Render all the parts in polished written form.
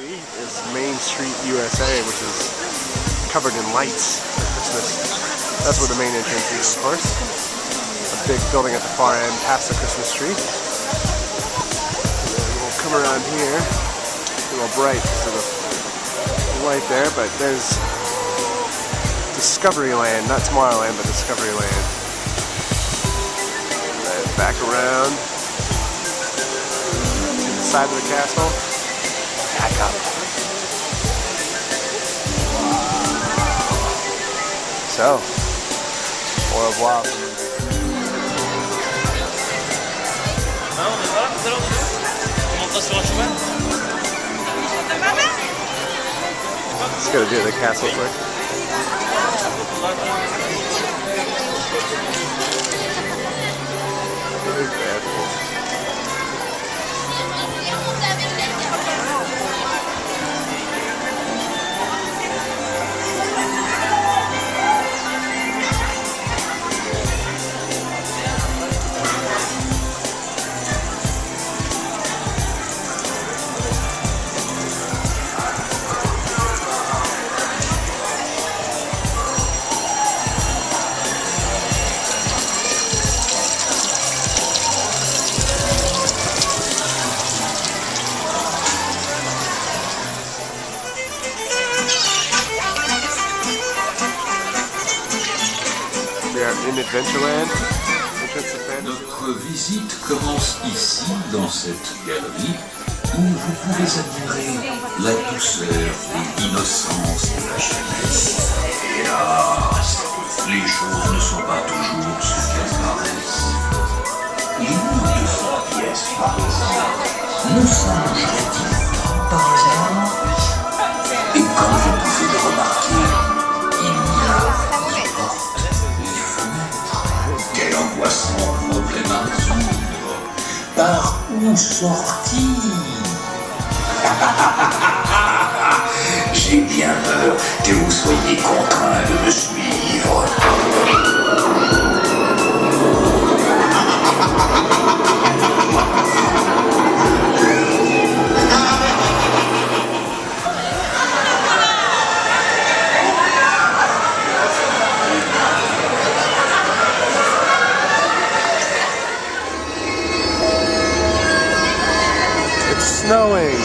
see is Main Street, USA, which is covered in lights for Christmas. That's where the main entrance is, of course. A big building at the far end, past the Christmas tree. And then we'll come around here. It's a little bright because of the light there, but there's Discoveryland, not Tomorrowland, but Discoveryland. And then back around to the side of the castle. Back up. So, au revoir. Let's go do the castle quick. In Adventureland. Notre visite commence ici, dans cette galerie, où vous pouvez admirer la douceur et l'innocence de la jeunesse. Hélas, les choses ne sont pas toujours ce qu'elles paraissent. Les murs de cette pièce, par exemple, ne changeraient-ils pas par hasard? Et comme vous pouvez le remarquer, il n'y a quel angoissant problème à résoudre. Par où sortir? J'ai bien peur que vous soyez contraint de me suivre. Snowing.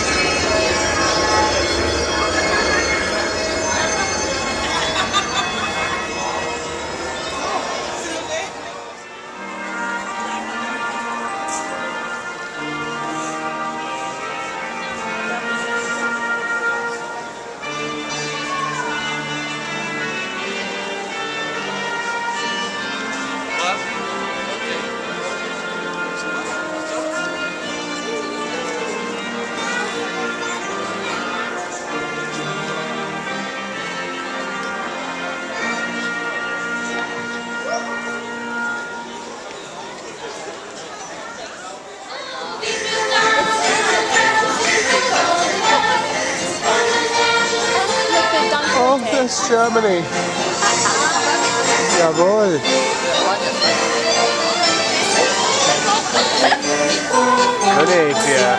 Oh, that's Germany. Jawohl. Venezia.